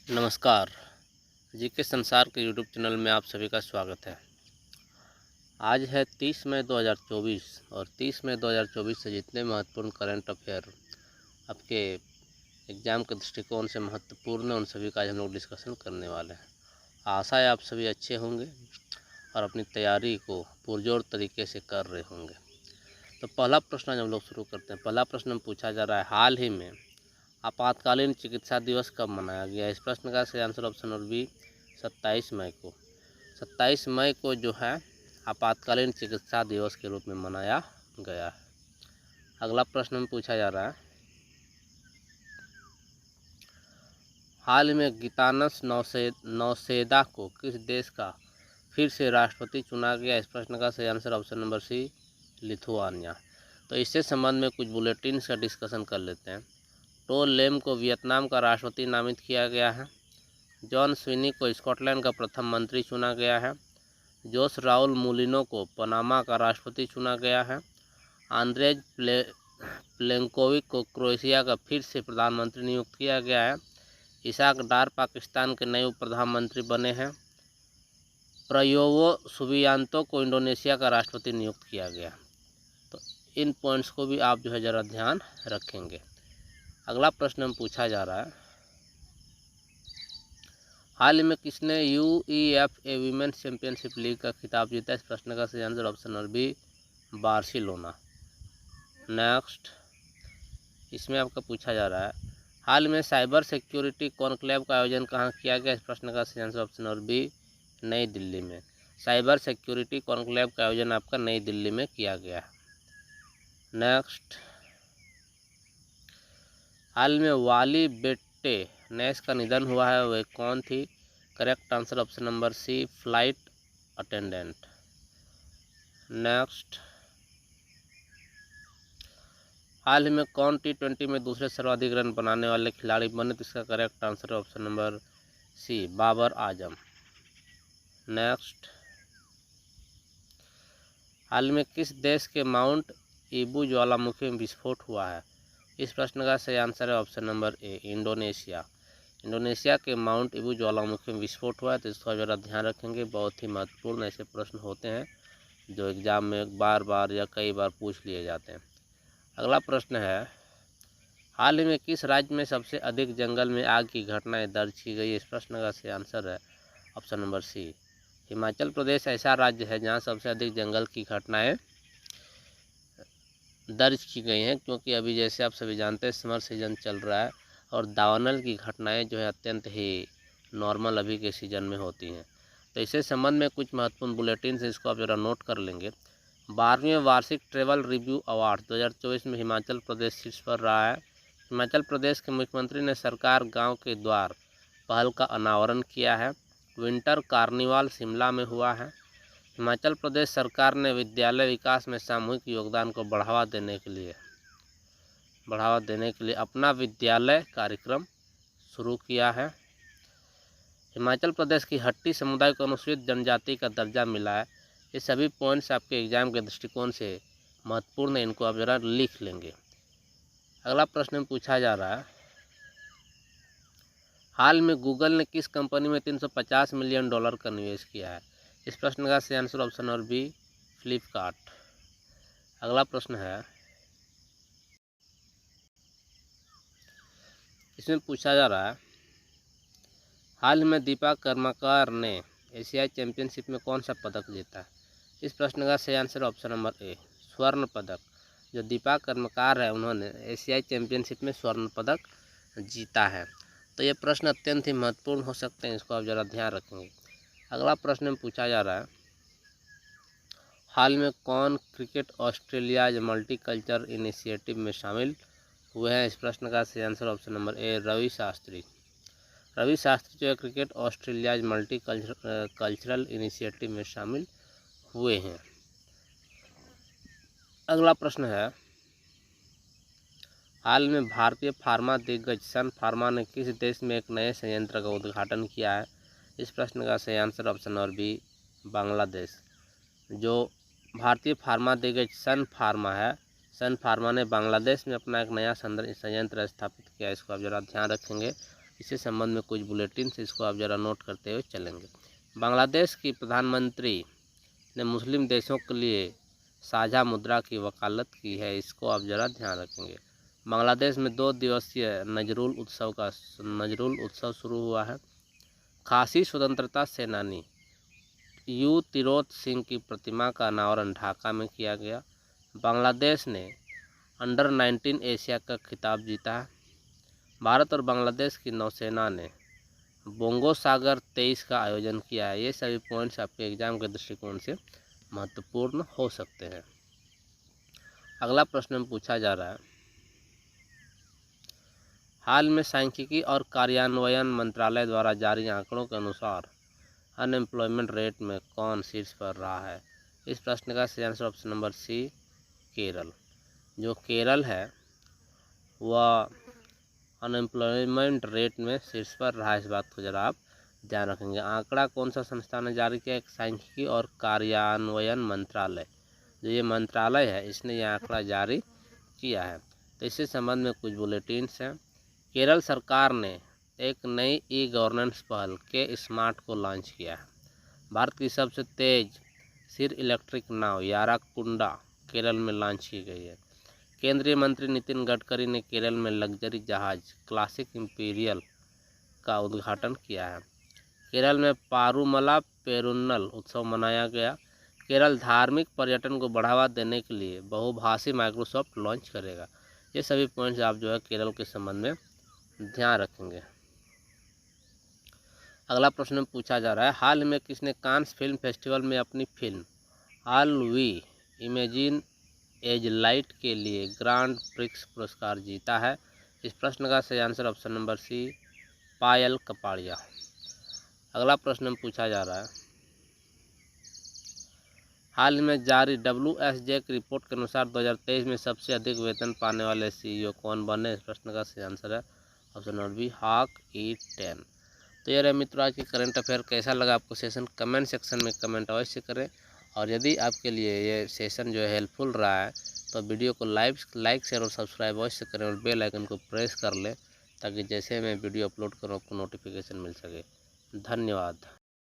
नमस्कार। जीके संसार के यूट्यूब चैनल में आप सभी का स्वागत है। आज है 30 मई 2024 और 30 मई 2024 से जितने महत्वपूर्ण करंट अफेयर आपके एग्ज़ाम के दृष्टिकोण से महत्वपूर्ण है, उन सभी का आज हम लोग डिस्कशन करने वाले हैं। आशा है आप सभी अच्छे होंगे और अपनी तैयारी को पुरजोर तरीके से कर रहे होंगे। तो पहला प्रश्न आज हम लोग शुरू करते हैं। पहला प्रश्न पूछा जा रहा है, हाल ही में आपातकालीन चिकित्सा दिवस कब मनाया गया? इस प्रश्न का सही आंसर ऑप्शन और बी 27 मई को। 27 मई को जो है आपातकालीन चिकित्सा दिवस के रूप में मनाया गया है। अगला प्रश्न में पूछा जा रहा है, हाल में गीतानस नौसेदा को किस देश का फिर से राष्ट्रपति चुना गया? इस प्रश्न का सही answer option number C Lithuania. तो इससे संबंध में कुछ बुलेटिन का डिस्कशन कर लेते हैं। टो लेम को वियतनाम का राष्ट्रपति नामित किया गया है। जॉन स्विनी को स्कॉटलैंड का प्रथम मंत्री चुना गया है। जोस राउल मूलिनो को पनामा का राष्ट्रपति चुना गया है। आंद्रेज प्लेंकोविक को क्रोएशिया का फिर से प्रधानमंत्री नियुक्त किया गया है। इसाक डार पाकिस्तान के नए उप प्रधानमंत्री बने हैं। प्रयोवो सुबियांतो को इंडोनेशिया का राष्ट्रपति नियुक्त किया गया। तो इन पॉइंट्स को भी आप जो है ज़रा ध्यान रखेंगे। अगला प्रश्न में पूछा जा रहा है, हाल में किसने UEFA वीमेंस चैंपियनशिप लीग का खिताब जीता? इस प्रश्न का सही answer option number B Barcelona. Next, इसमें आपका पूछा जा रहा है, हाल में साइबर सिक्योरिटी कॉन्क्लेव का आयोजन कहाँ किया गया? इस प्रश्न का सही आंसर ऑप्शन नंबर बी नई दिल्ली में। साइबर सिक्योरिटी कॉन्क्लेव का आयोजन आपका नई दिल्ली में किया गया है। नेक्स्ट, हाल में वाली बेट्टे नेस का निधन हुआ है, वह कौन थी? Correct answer option number C flight attendant. Next, हाल ही में कौन T20 में दूसरे सर्वाधिक रन बनाने वाले खिलाड़ी बने? तो इसका correct answer option number C Babar Azam. Next, हाल में किस देश के माउंट ईबू ज्वालामुखी में विस्फोट हुआ है? इस प्रश्न का सही आंसर है ऑप्शन नंबर ए इंडोनेशिया। इंडोनेशिया के माउंट ईबू ज्वालामुखी में विस्फोट हुआ है। तो इसका ज़रा ध्यान रखेंगे, बहुत ही महत्वपूर्ण ऐसे प्रश्न होते हैं जो एग्ज़ाम में बार बार या कई बार पूछ लिए जाते हैं। अगला प्रश्न है, हाल ही में किस राज्य में सबसे अधिक जंगल में आग की घटनाएं दर्ज की गई? इस प्रश्न का सही आंसर है ऑप्शन नंबर सी हिमाचल प्रदेश ऐसा राज्य है जहां सबसे अधिक जंगल की घटनाएं दर्ज की गई हैं, क्योंकि अभी जैसे आप सभी जानते हैं समर सीजन चल रहा है और दावानल की घटनाएं जो है अत्यंत ही नॉर्मल अभी के सीजन में होती हैं। तो इससे संबंध में कुछ महत्वपूर्ण बुलेटिन से इसको आप ज़रा नोट कर लेंगे। 12वें वार्षिक ट्रेवल रिव्यू अवार्ड 2024 में हिमाचल प्रदेश शीर्ष पर रहा है। हिमाचल प्रदेश के मुख्यमंत्री ने सरकार गांव के द्वार पहल का अनावरण किया है। विंटर कार्निवाल शिमला में हुआ है। हिमाचल प्रदेश सरकार ने विद्यालय विकास में सामूहिक योगदान को बढ़ावा देने के लिए अपना विद्यालय कार्यक्रम शुरू किया है। हिमाचल प्रदेश की हट्टी समुदाय को अनुसूचित जनजाति का दर्जा मिला है। ये सभी पॉइंट्स आपके एग्जाम के दृष्टिकोण से महत्वपूर्ण है, इनको आप ज़रा लिख लेंगे। अगला प्रश्न में पूछा जा रहा है, हाल में गूगल ने किस कंपनी में $350 मिलियन का निवेश किया है? इस प्रश्न का सही आंसर ऑप्शन और बी फ्लिपकार्ट। अगला प्रश्न है, इसमें पूछा जा रहा है, हाल में दीपा कर्माकर ने एशियाई चैंपियनशिप में कौन सा पदक जीता है? इस प्रश्न का सही आंसर ऑप्शन नंबर ए स्वर्ण पदक। जो दीपा कर्मकार है उन्होंने एशियाई चैंपियनशिप में स्वर्ण पदक जीता है। तो ये प्रश्न अत्यंत ही महत्वपूर्ण हो सकते हैं, इसको आप ज़रा ध्यान रखेंगे। अगला प्रश्न में पूछा जा रहा है, हाल में कौन क्रिकेट ऑस्ट्रेलिया मल्टीकल्चर इनिशिएटिव में शामिल हुए हैं? इस प्रश्न का सही answer option number A Ravi Shastri. Ravi Shastri जो है क्रिकेट ऑस्ट्रेलिया मल्टीकल्चरल इनिशिएटिव में शामिल हुए हैं। अगला प्रश्न है, हाल में भारतीय फार्मा दिग्गज सन फार्मा ने किस देश में एक नए संयंत्र का उद्घाटन किया है? इस प्रश्न का सही answer option number B Bangladesh. जो भारतीय फार्मा दिग्गज सन फार्मा है, सन फार्मा ने बांग्लादेश में अपना एक नया संयंत्र स्थापित किया, इसको आप ज़रा ध्यान रखेंगे। इससे संबंध में कुछ बुलेटिन से इसको आप ज़रा नोट करते हुए चलेंगे। बांग्लादेश की प्रधानमंत्री ने मुस्लिम देशों के लिए साझा मुद्रा की वकालत की है, इसको आप ज़रा ध्यान रखेंगे। बांग्लादेश में 2 दिवसीय नजरुल उत्सव शुरू हुआ है। खासी स्वतंत्रता सेनानी यू तिरोत सिंह की प्रतिमा का अनावरण ढाका में किया गया। बांग्लादेश ने अंडर 19 एशिया का खिताब जीता है। भारत और बांग्लादेश की नौसेना ने बोंगो सागर 23 का आयोजन किया है। ये सभी पॉइंट्स आपके एग्जाम के दृष्टिकोण से महत्वपूर्ण हो सकते हैं। अगला प्रश्न में पूछा जा रहा है, हाल में सांख्यिकी और कार्यान्वयन मंत्रालय द्वारा जारी आंकड़ों के अनुसार अनएम्प्लॉयमेंट रेट में कौन शीर्ष पर रहा है? इस प्रश्न का सही answer option number C, Kerala. जो केरल है वह अनएम्प्लॉयमेंट रेट में शीर्ष पर रहा है, इस बात को जरा आप ध्यान रखेंगे। आंकड़ा कौन सा संस्थान ने जारी किया? एक सांख्यिकी और कार्यान्वयन मंत्रालय, जो ये मंत्रालय है इसने यह आंकड़ा जारी किया है। तो इससे संबंध में कुछ बुलेटिन्स हैं। केरल सरकार ने एक नई ई गवर्नेंस पहल के स्मार्ट को लॉन्च किया है। भारत की सबसे तेज सिर इलेक्ट्रिक नाव याराकुंडा केरल में लॉन्च की गई है। केंद्रीय मंत्री नितिन गडकरी ने केरल में लग्जरी जहाज क्लासिक इंपीरियल का उद्घाटन किया है। केरल में पारूमला पेरुन्नल उत्सव मनाया गया। केरल धार्मिक पर्यटन को बढ़ावा देने के लिए बहुभाषी माइक्रोसॉफ्ट लॉन्च करेगा। ये सभी पॉइंट्स आप जो है केरल के संबंध में ध्यान रखेंगे। अगला प्रश्न पूछा जा रहा है, हाल में किसने कांस फिल्म फेस्टिवल में अपनी film all we imagine as light के लिए ग्रांड प्रिक्स पुरस्कार जीता है? इस प्रश्न का सही आंसर ऑप्शन नंबर सी, पायल कपाड़िया। अगला प्रश्न पूछा जा रहा है, हाल में जारी WSJ की रिपोर्ट के अनुसार 2023 में सबसे अधिक वेतन पाने वाले CEO कौन बने? इस प्रश्न का सही आंसर है ऑप्शन नंबर बी, हाक ई 10। तो ये रहे मित्रों आज की करंट अफेयर। कैसा लगा आपको सेशन? कमेंट सेक्शन में कमेंट अवश्य करें। और यदि आपके लिए ये सेशन जो है हेल्पफुल रहा है तो वीडियो को लाइक शेयर और सब्सक्राइब अवश्य करें और बेल आइकन को प्रेस कर लें, ताकि जैसे मैं वीडियो अपलोड करूँ आपको नोटिफिकेशन मिल सके। धन्यवाद।